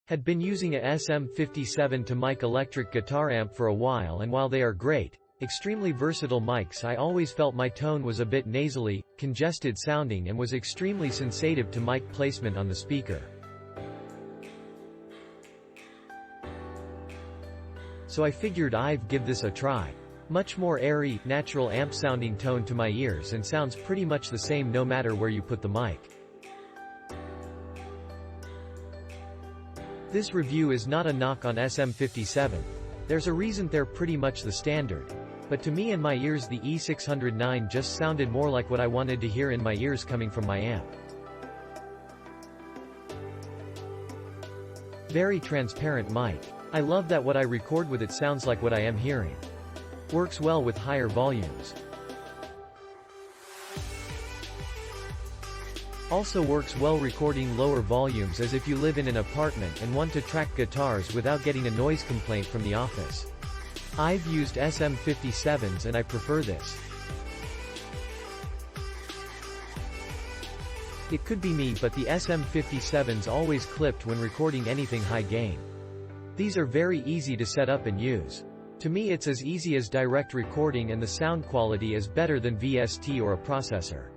Had been using a SM57 to mic electric guitar amp for a while, and while they are great, extremely versatile mics, I always felt my tone was a bit nasally, congested sounding, and was extremely sensitive to mic placement on the speaker. So I figured I'd give this a try. Much more airy, natural amp sounding tone to my ears, and sounds pretty much the same no matter where you put the mic. This review is not a knock on SM57. There's a reason they're pretty much the standard. But to me and my ears, the E609 just sounded more like what I wanted to hear in my ears coming from my amp. Very transparent mic. I love that what I record with it sounds like what I am hearing. Works well with higher volumes. Also works well recording lower volumes, as if you live in an apartment and want to track guitars without getting a noise complaint from the office. I've used SM57s and I prefer this. It could be me, but the SM57s always clipped when recording anything high gain. These are very easy to set up and use. To me it's as easy as direct recording, and the sound quality is better than VST or a processor.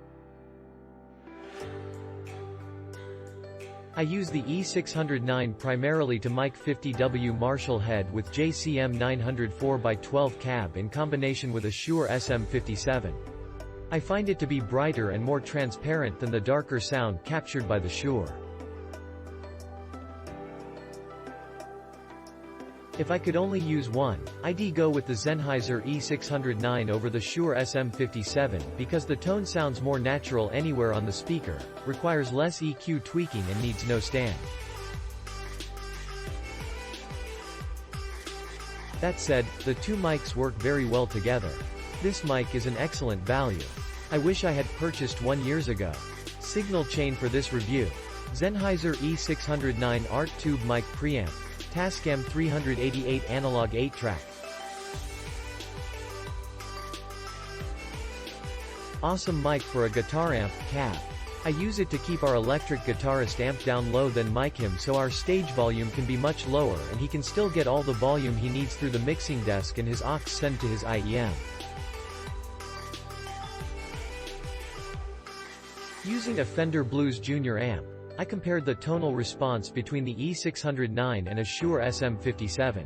I use the E609 primarily to mic 50W Marshall head with JCM 900 4x12 cab in combination with a Shure SM57. I find it to be brighter and more transparent than the darker sound captured by the Shure. If I could only use one, I'd go with the Sennheiser E609 over the Shure SM57, because the tone sounds more natural anywhere on the speaker, requires less EQ tweaking, and needs no stand. That said, the two mics work very well together. This mic is an excellent value. I wish I had purchased one years ago. Signal chain for this review: Sennheiser E609 Art Tube Mic Preamp, Tascam 388 Analog 8-track. Awesome mic for a guitar amp, cab. I use it to keep our electric guitarist amp down low, then mic him so our stage volume can be much lower and he can still get all the volume he needs through the mixing desk and his aux send to his IEM. Using a Fender Blues Junior amp, I compared the tonal response between the E609 and a Shure SM57.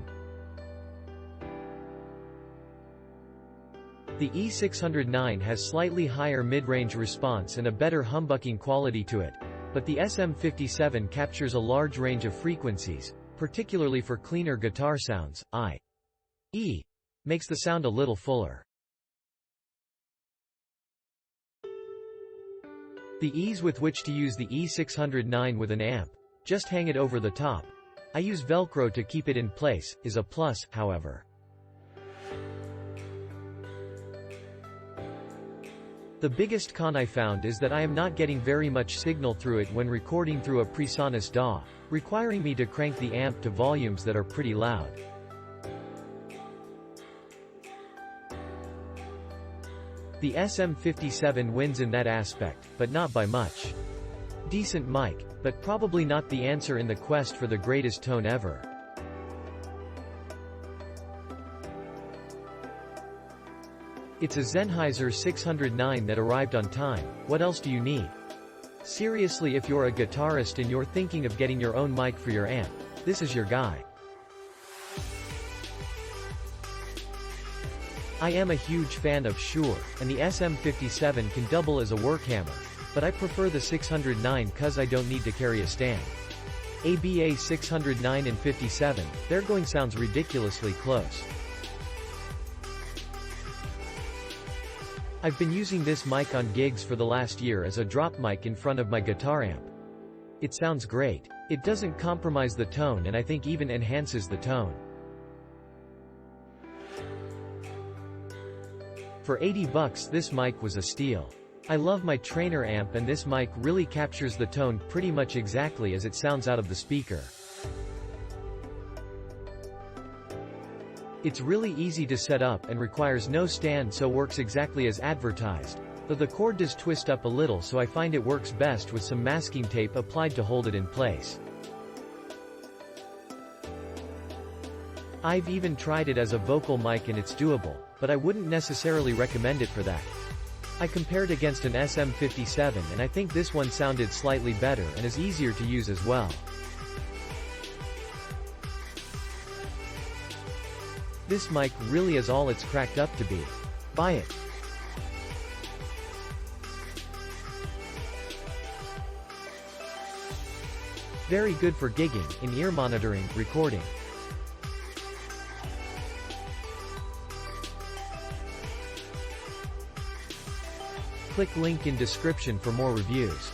The E609 has slightly higher mid-range response and a better humbucking quality to it, but the SM57 captures a large range of frequencies, particularly for cleaner guitar sounds. i.e., makes the sound a little fuller. The ease with which to use the E609 with an amp, just hang it over the top. I use Velcro to keep it in place, is a plus, however. The biggest con I found is that I am not getting very much signal through it when recording through a PreSonus DAW, requiring me to crank the amp to volumes that are pretty loud. The SM57 wins in that aspect, but not by much. Decent mic, but probably not the answer in the quest for the greatest tone ever. It's a Sennheiser 609 that arrived on time. What else do you need? Seriously, if you're a guitarist and you're thinking of getting your own mic for your amp, this is your guy. I am a huge fan of Shure, and the SM57 can double as a work hammer, but I prefer the 609 cause I don't need to carry a stand. ABA 609 and 57, their going sounds ridiculously close. I've been using this mic on gigs for the last year as a drop mic in front of my guitar amp. It sounds great. It doesn't compromise the tone, and I think even enhances the tone. For $80 this mic was a steal. I love my trainer amp, and this mic really captures the tone pretty much exactly as it sounds out of the speaker. It's really easy to set up and requires no stand, so works exactly as advertised, though the cord does twist up a little, so I find it works best with some masking tape applied to hold it in place. I've even tried it as a vocal mic and it's doable, but I wouldn't necessarily recommend it for that. I compared against an SM57 and I think this one sounded slightly better and is easier to use as well. This mic really is all it's cracked up to be. Buy it. Very good for gigging, in-ear monitoring, recording. Click link in description for more reviews.